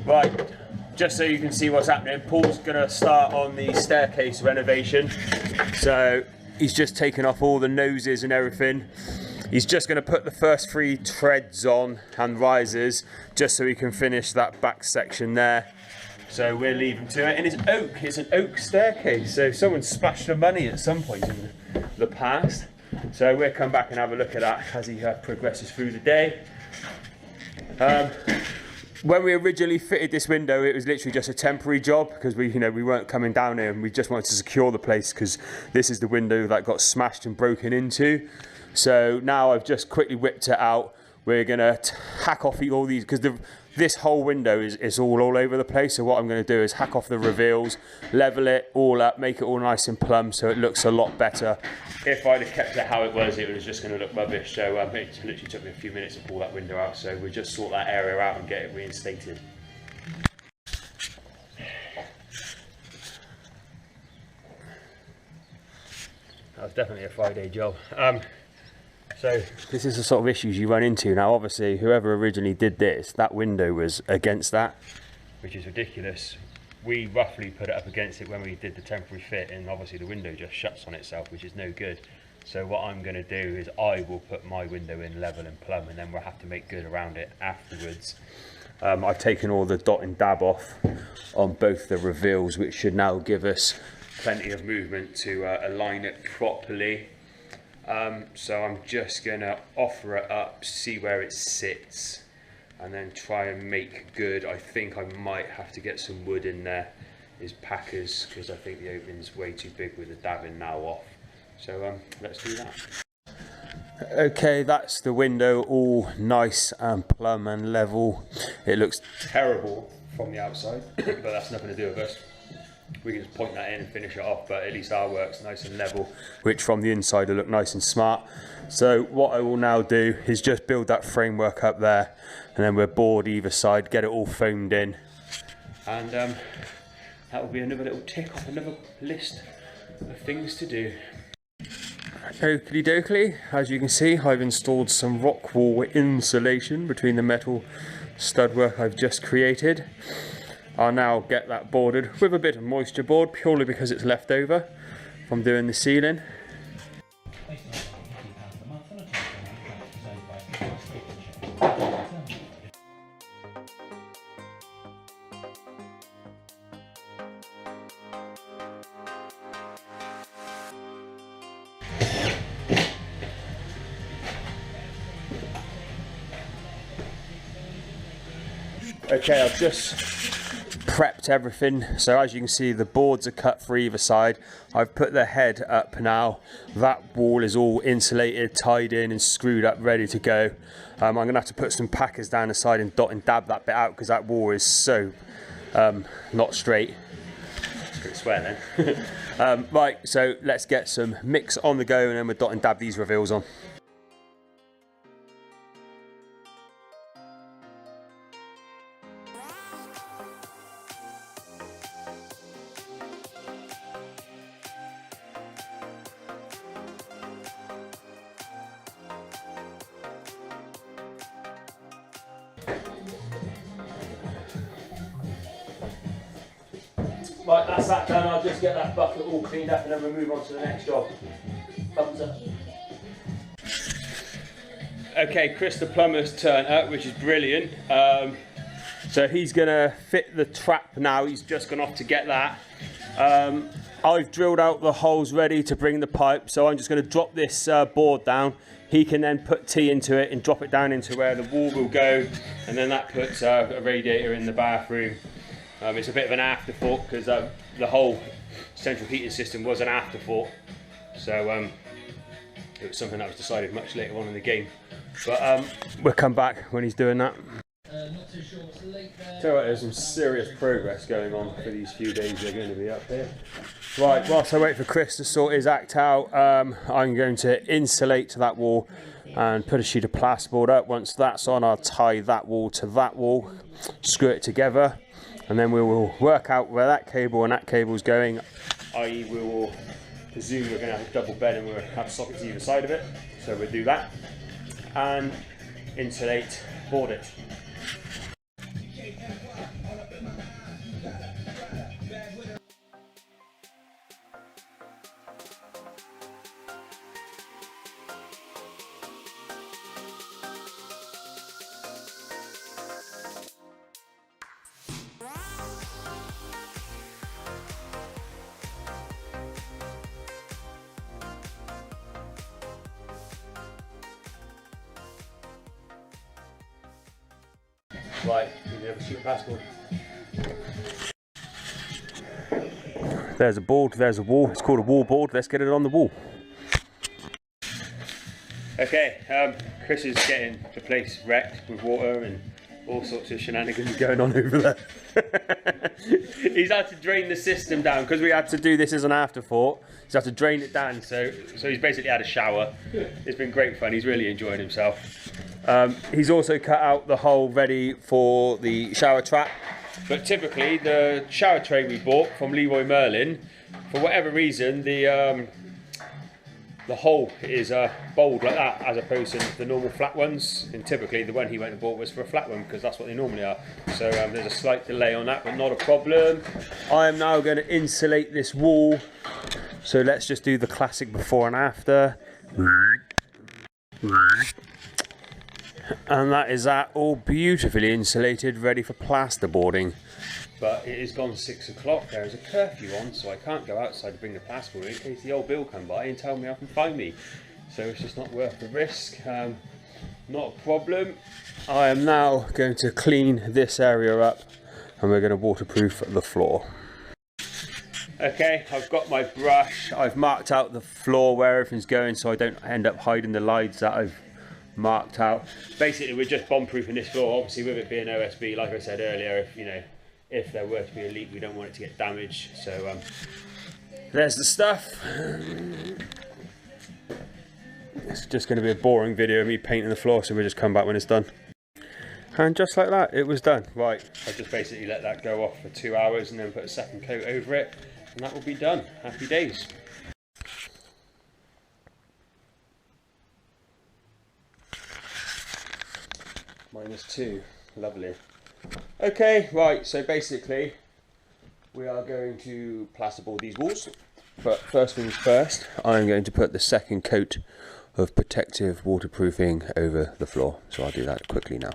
Right, just so you can see what's happening, Paul's gonna start on the staircase renovation. So he's just taken off all the noses and everything. He's just gonna put the first 3 treads on and risers, just so he can finish that back section there. So we're leaving to it, and it's an oak staircase, so someone splashed some money at some point in the past. So we'll come back and have a look at that as he progresses through the day. When we originally fitted this window, it was literally just a temporary job because we weren't coming down here, and we just wanted to secure the place because this is the window that got smashed and broken into. So now I've just quickly whipped it out. We're gonna hack off all these because this whole window is all over the place. So what I'm going to do is hack off the reveals, level it all up, make it all nice and plumb so it looks a lot better. If I'd have kept it how it was just going to look rubbish. So it literally took me a few minutes to pull that window out. So we'll just sort that area out and get it reinstated. That was definitely a Friday job. So this is the sort of issues you run into. Now obviously whoever originally did this, that window was against that, which is ridiculous. We roughly put it up against it when we did the temporary fit, and obviously the window just shuts on itself, which is no good. So what I'm going to do is I will put my window in level and plumb, and then we'll have to make good around it afterwards. I've taken all the dot and dab off on both the reveals, which should now give us plenty of movement to align it properly. So I'm just gonna offer it up, see where it sits, and then try and make good. I think I might have to get some wood in there as packers, because I think the opening's way too big with the dabbing now off. So let's do that. Okay, that's the window all nice and plumb and level. It looks terrible from the outside, but that's nothing to do with us. We can just point that in and finish it off, but at least our work's nice and level, which from the inside will look nice and smart. So what I will now do is just build that framework up there, and then we'll board either side, get it all foamed in, and that will be another little tick off another list of things to do. Oakley dokley, as you can see, I've installed some rock wall insulation between the metal stud work I've just created. I'll now get that boarded with a bit of moisture board, purely because it's left over from doing the ceiling. Okay, I've just prepped everything, so as you can see the boards are cut for either side. I've put the head up now. That wall is all insulated, tied in and screwed up, ready to go. I'm going to have to put some packers down the side and dot and dab that bit out because that wall is so not straight. It's going to swear then. Right, so let's get some mix on the go, and then we'll dot and dab these reveals on. Right, that's that done. I'll just get that bucket all cleaned up and then we'll move on to the next job. Thumbs up. Okay, Chris the plumber's turned up, which is brilliant. So he's gonna fit the trap now. He's just gone off to get that. I've drilled out the holes ready to bring the pipe, so I'm just gonna drop this board down. He can then put T into it and drop it down into where the wall will go, and then that puts a radiator in the bathroom. It's a bit of an afterthought because the whole central heating system was an afterthought, so it was something that was decided much later on in the game. But we'll come back when he's doing that. Not too sure what's late there. So there's some serious progress going on for these few days they're going to be up here. Right, whilst I wait for Chris to sort his act out, I'm going to insulate that wall and put a sheet of plasterboard up. Once that's on, I'll tie that wall to that wall, screw it together, and then we will work out where that cable and that cable is going. I.e. we will presume we're going to have a double bed and we'll have sockets either side of it, so we'll do that and insulate, board it. Right, you never see the passport. There's a board, there's a wall. It's called a wall board. Let's get it on the wall. Okay, Chris is getting the place wrecked with water and all sorts of shenanigans going on over there. He's had to drain the system down because we had to do this as an afterthought. He's had to drain it down, so he's basically had a shower. It's been great fun. He's really enjoyed himself. He's also cut out the hole ready for the shower trap. But typically, the shower tray we bought from Leroy Merlin, for whatever reason, the hole is bowled like that as opposed to the normal flat ones. And typically the one he went and bought was for a flat one because that's what they normally are. So there's a slight delay on that, but not a problem. I am now going to insulate this wall. So let's just do the classic before and after. And that is that, all beautifully insulated, ready for plasterboarding. But it is gone 6 o'clock, there is a curfew on, so I can't go outside to bring the plasterboard in case the old Bill come by and tell me off and find me. So it's just not worth the risk. Not a problem. I am now going to clean this area up and we're going to waterproof the floor. Okay, I've got my brush. I've marked out the floor where everything's going so I don't end up hiding the lines that I've marked out. Basically, we're just bomb-proofing this floor. Obviously, with it being OSB, like I said earlier, if there were to be a leak, we don't want it to get damaged. So there's the stuff. It's just going to be a boring video of me painting the floor, so we'll just come back when it's done. And just like that, it was done. Right, I just basically let that go off for 2 hours and then put a second coat over it, and that will be done. Happy days. -2, lovely. Okay, right, so basically we are going to plasterboard these walls, but first things first, I'm going to put the second coat of protective waterproofing over the floor, so I'll do that quickly now.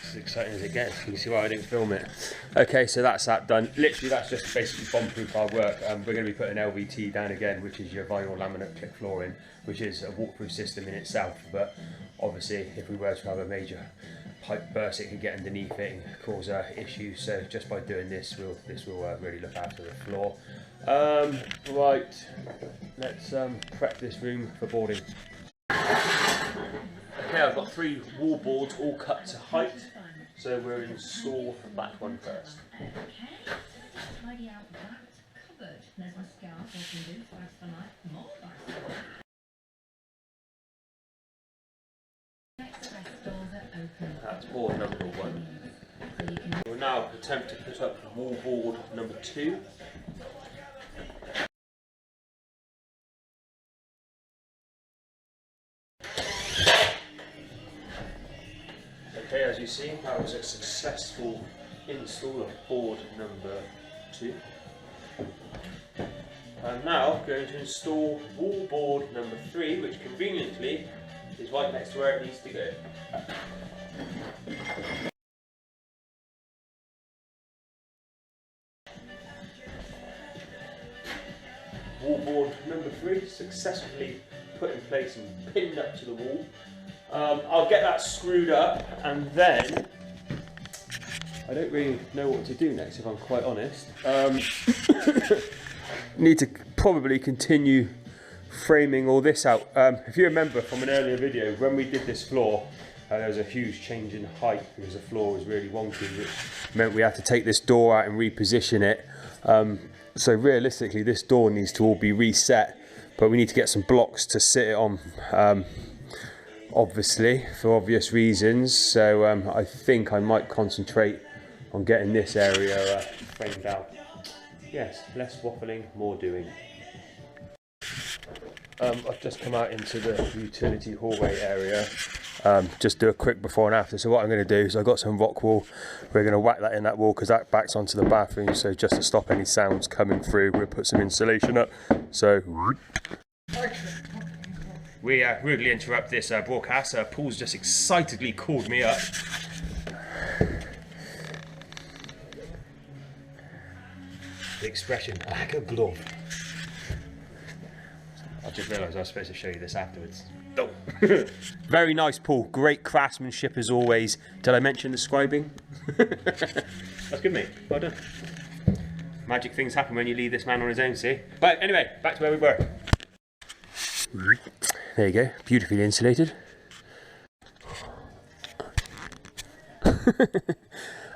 As exciting as it gets. You can see why I didn't film it. Okay, so that's that done. Literally, that's just basically bomb-proof our work. We're going to be putting LVT down again, which is your vinyl laminate click flooring, which is a waterproof system in itself. But obviously, if we were to have a major pipe burst, it could get underneath it and cause issues. So just by doing this, this will really look after the floor. Right, let's prep this room for boarding. Okay, I've got 3 wall boards all cut to height, so we'll install that one first. Okay, tidy out that cupboard. There's my scarf, I can do twice for night, more twice for night. Next, the rest doors are open. That's board number 1. So you can... We'll now attempt to put up wall board number 2. Okay, as you see, that was a successful install of board number 2. I'm now going to install wall board number 3, which conveniently is right next to where it needs to go. Wall board number 3 successfully put in place and pinned up to the wall. I'll get that screwed up and then I don't really know what to do next, if I'm quite honest. Need to probably continue framing all this out. If you remember from an earlier video, when we did this floor, there was a huge change in height because the floor was really wonky, which meant we had to take this door out and reposition it. So realistically, this door needs to all be reset, but we need to get some blocks to sit it on. Obviously, for obvious reasons, so I think I might concentrate on getting this area framed out. Yes, less waffling, more doing. I've just come out into the utility hallway area. Just do a quick before and after. So what I'm going to do is I've got some rock wool. We're going to whack that in that wall because that backs onto the bathroom. So just to stop any sounds coming through, we'll put some insulation up. So we rudely interrupt this broadcast. Paul's just excitedly called me up. The expression, like a glove. I just realised I was supposed to show you this afterwards. Oh. Very nice, Paul. Great craftsmanship as always. Did I mention the scribing? That's good, mate. Well done. Magic things happen when you leave this man on his own, see? But anyway, back to where we were. There you go. Beautifully insulated.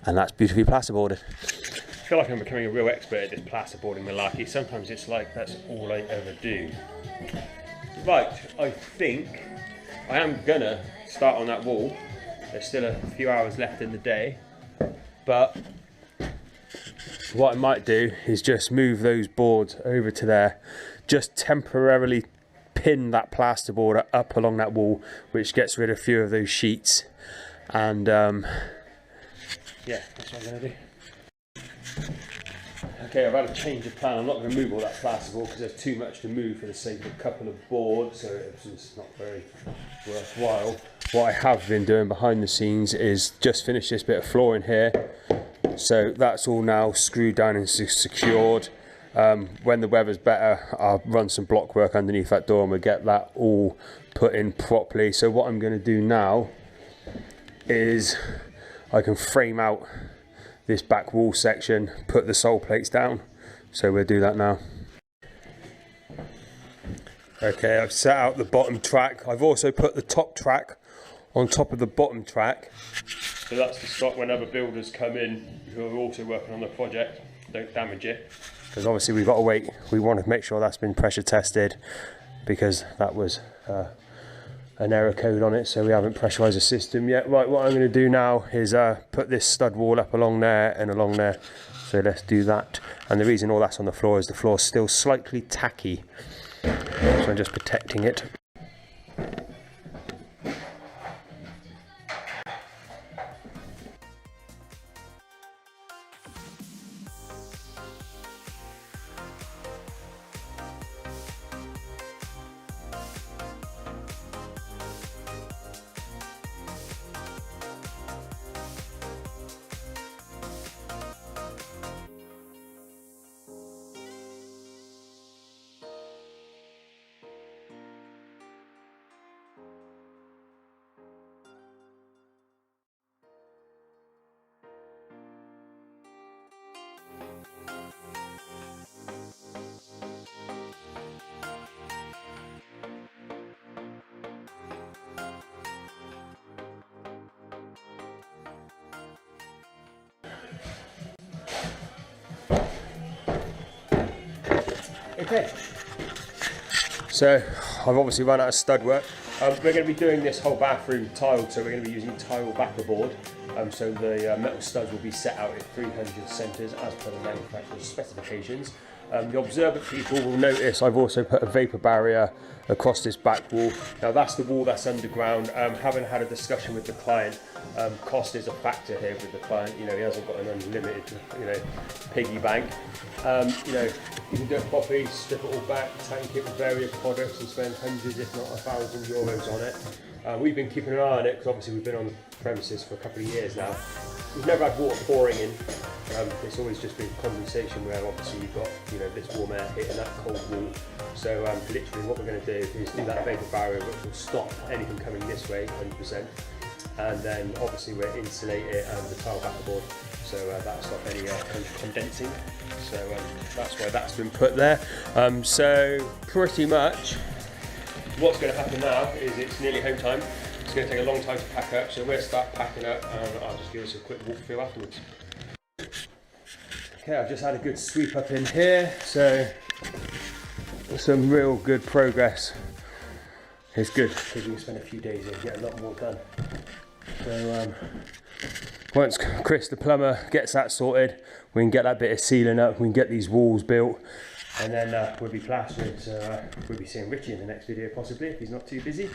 And that's beautifully plasterboarded. I feel like I'm becoming a real expert at this plasterboarding malarkey. Sometimes it's like that's all I ever do. Right, I think I am gonna start on that wall. There's still a few hours left in the day, but what I might do is just move those boards over to there, just temporarily pin that plasterboard up along that wall, which gets rid of a few of those sheets, and yeah, that's what I'm going to do. Okay, I've had a change of plan. I'm not going to move all that plasterboard because there's too much to move for the sake of a couple of boards, so it's just not very worthwhile. What I have been doing behind the scenes is just finish this bit of flooring here, so that's all now screwed down and secured. When the weather's better, I'll run some block work underneath that door and we'll get that all put in properly. So what I'm going to do now is I can frame out this back wall section, put the sole plates down, so we'll do that now. Okay, I've set out the bottom track. I've also put the top track on top of the bottom track, so that's to stop when other builders come in who are also working on the project, don't damage it, because obviously we've got to wait. We want to make sure that's been pressure tested, because that was an error code on it, so we haven't pressurized the system yet. Right, what I'm going to do now is put this stud wall up along there and along there, so let's do that. And the reason all that's on the floor is the floor's still slightly tacky, so I'm just protecting it. Okay, so I've obviously run out of stud work. We're going to be doing this whole bathroom tiled, so we're going to be using tile backerboard. So the metal studs will be set out at 300 centres as per the manufacturer's specifications. The observant people will notice I've also put a vapour barrier across this back wall. Now that's the wall that's underground. Having had a discussion with the client, cost is a factor here with the client. You know, he hasn't got an unlimited, piggy bank. You can do it properly, strip it all back, tank it with various products and spend hundreds if not €1,000 on it. We've been keeping an eye on it because obviously we've been on the premises for a couple of years now. We've never had water pouring in. It's always just been condensation where obviously you've got this warm air hitting that cold wall. So literally what we're going to do is do that vapour barrier which will stop anything coming this way 100%. And then obviously we'll insulate it and the tile backerboard, so that'll stop any condensing. So that's why that's been put there. So pretty much what's going to happen now is it's nearly home time. It's going to take a long time to pack up, so we'll start packing up and I'll just give us a quick walkthrough afterwards. Okay, I've just had a good sweep up in here, so some real good progress. It's good because we can spend a few days here and get a lot more done. So once Chris the plumber gets that sorted, we can get that bit of sealing up, we can get these walls built, and then we'll be plastering. So we'll be seeing Richie in the next video possibly if he's not too busy.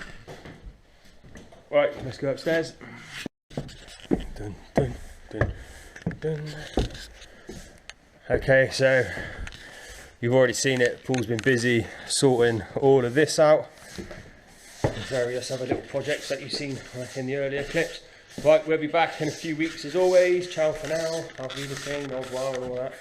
Right, let's go upstairs. Dun, dun, dun, dun. Okay, so you've already seen it. Paul's been busy sorting all of this out. Various other little projects that you've seen in the earlier clips. Right, we'll be back in a few weeks as always. Ciao for now. Auf Wiedersehen, au revoir and all that.